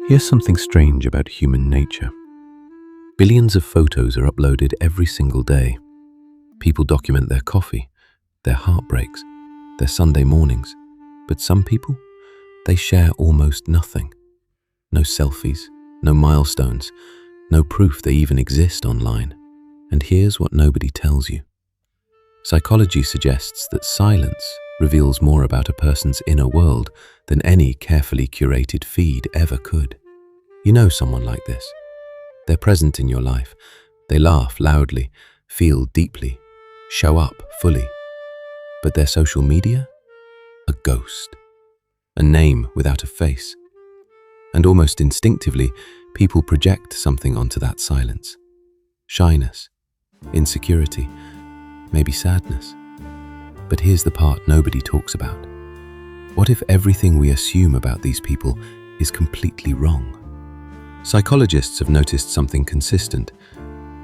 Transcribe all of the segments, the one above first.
Here's something strange about human nature. Billions of photos are uploaded every single day. People document their coffee, their heartbreaks, their Sunday mornings. But some people, they share almost nothing. No selfies, no milestones, no proof they even exist online. And here's what nobody tells you. Psychology suggests that silence reveals more about a person's inner world than any carefully curated feed ever could. You know someone like this. They're present in your life. They laugh loudly, feel deeply, show up fully. But their social media? A ghost. A name without a face. And almost instinctively, people project something onto that silence. Shyness, insecurity, maybe sadness. But here's the part nobody talks about. What if everything we assume about these people is completely wrong? Psychologists have noticed something consistent.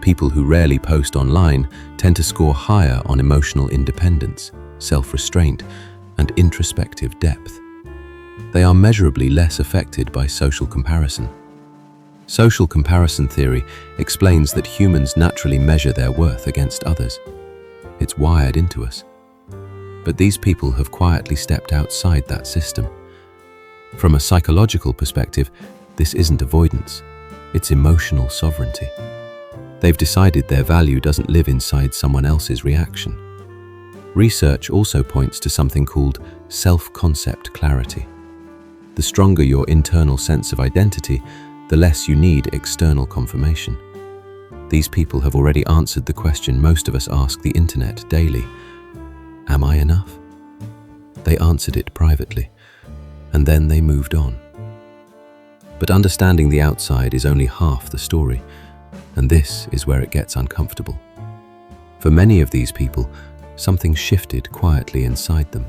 People who rarely post online tend to score higher on emotional independence, self-restraint, and introspective depth. They are measurably less affected by social comparison. Social comparison theory explains that humans naturally measure their worth against others. It's wired into us. But these people have quietly stepped outside that system. From a psychological perspective, this isn't avoidance, it's emotional sovereignty. They've decided their value doesn't live inside someone else's reaction. Research also points to something called self-concept clarity. The stronger your internal sense of identity, the less you need external confirmation. These people have already answered the question most of us ask the internet daily. Am I enough? They answered it privately, and then they moved on. But understanding the outside is only half the story, and this is where it gets uncomfortable. For many of these people, something shifted quietly inside them.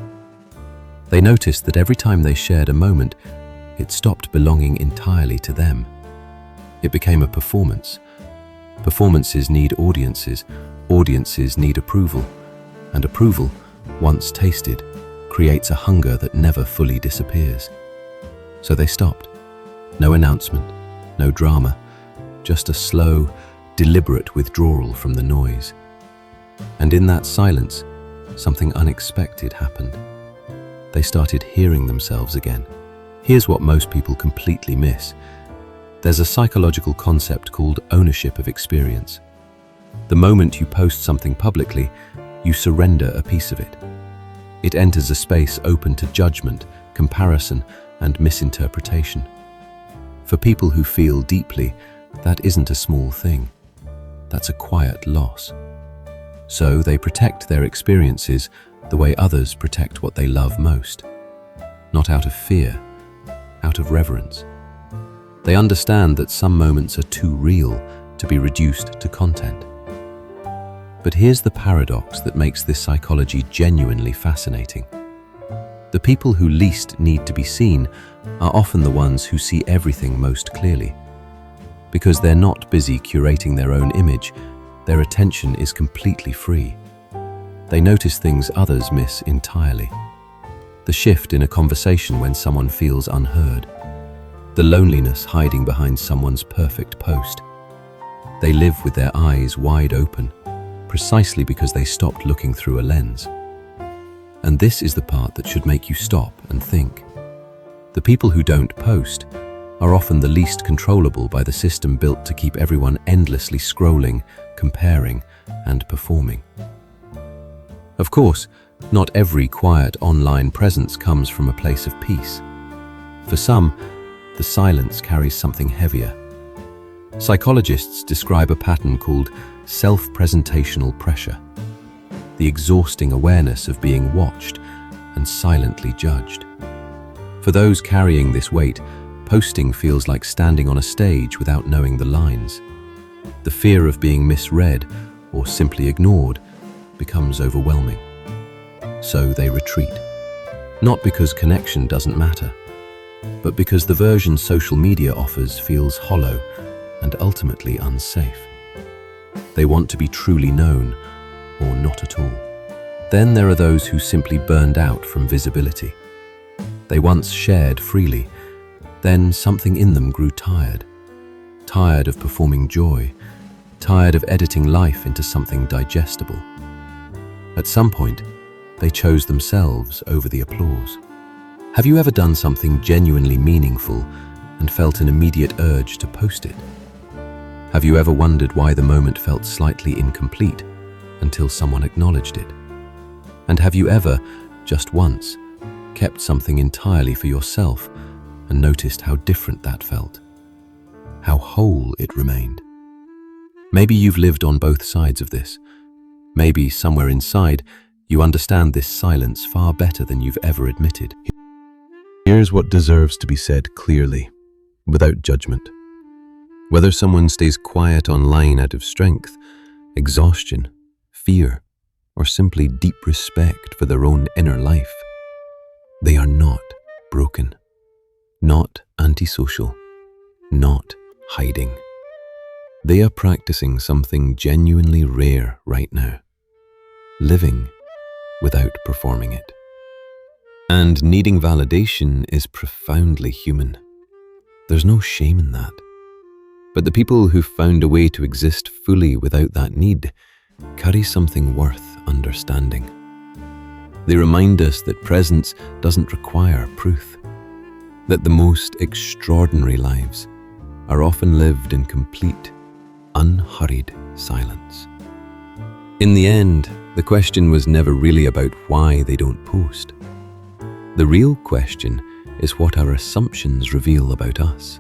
They noticed that every time they shared a moment, it stopped belonging entirely to them. It became a performance. Performances need audiences, audiences need approval, and approval, once tasted, creates a hunger that never fully disappears. So they stopped. No announcement, no drama, just a slow, deliberate withdrawal from the noise. And in that silence, something unexpected happened. They started hearing themselves again. Here's what most people completely miss. There's a psychological concept called ownership of experience. The moment you post something publicly, you surrender a piece of it. It enters a space open to judgment, comparison, and misinterpretation. For people who feel deeply, that isn't a small thing. That's a quiet loss. So they protect their experiences the way others protect what they love most. Not out of fear, out of reverence. They understand that some moments are too real to be reduced to content. But here's the paradox that makes this psychology genuinely fascinating. The people who least need to be seen are often the ones who see everything most clearly. Because they're not busy curating their own image, their attention is completely free. They notice things others miss entirely. The shift in a conversation when someone feels unheard. The loneliness hiding behind someone's perfect post. They live with their eyes wide open, precisely because they stopped looking through a lens. And this is the part that should make you stop and think. The people who don't post are often the least controllable by the system built to keep everyone endlessly scrolling, comparing, and performing. Of course, not every quiet online presence comes from a place of peace. For some, the silence carries something heavier. Psychologists describe a pattern called self-presentational pressure, the exhausting awareness of being watched and silently judged. For those carrying this weight, posting feels like standing on a stage without knowing the lines. The fear of being misread or simply ignored becomes overwhelming. So they retreat. Not because connection doesn't matter, but because the version social media offers feels hollow and ultimately unsafe. They want to be truly known, or not at all. Then there are those who simply burned out from visibility. They once shared freely, Then something in them grew tired. Tired of performing joy, tired of editing life into something digestible. At some point, they chose themselves over the applause. Have you ever done something genuinely meaningful and felt an immediate urge to post it? Have you ever wondered why the moment felt slightly incomplete until someone acknowledged it? And have you ever, just once, kept something entirely for yourself and noticed how different that felt? How whole it remained? Maybe you've lived on both sides of this. Maybe somewhere inside, you understand this silence far better than you've ever admitted. Here's what deserves to be said clearly, without judgment. Whether someone stays quiet online out of strength, exhaustion, fear, or simply deep respect for their own inner life, they are not broken, not antisocial, not hiding. They are practicing something genuinely rare right now, living without performing it. And needing validation is profoundly human. There's no shame in that. But the people who've found a way to exist fully without that need carry something worth understanding. They remind us that presence doesn't require proof, that the most extraordinary lives are often lived in complete, unhurried silence. In the end, the question was never really about why they don't post. The real question is what our assumptions reveal about us.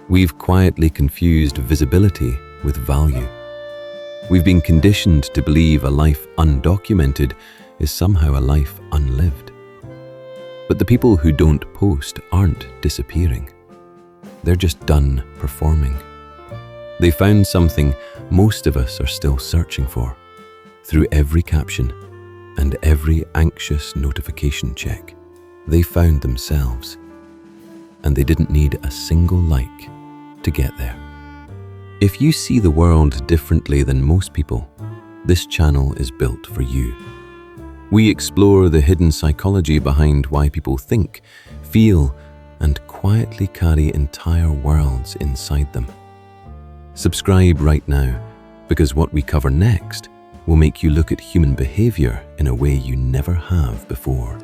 We've quietly confused visibility with value. We've been conditioned to believe a life undocumented is somehow a life unlived. But the people who don't post aren't disappearing. They're just done performing. They found something most of us are still searching for, through every caption and every anxious notification check. They found themselves, and they didn't need a single like to get there. If you see the world differently than most people, this channel is built for you. We explore the hidden psychology behind why people think, feel, and quietly carry entire worlds inside them. Subscribe right now, because what we cover next will make you look at human behavior in a way you never have before.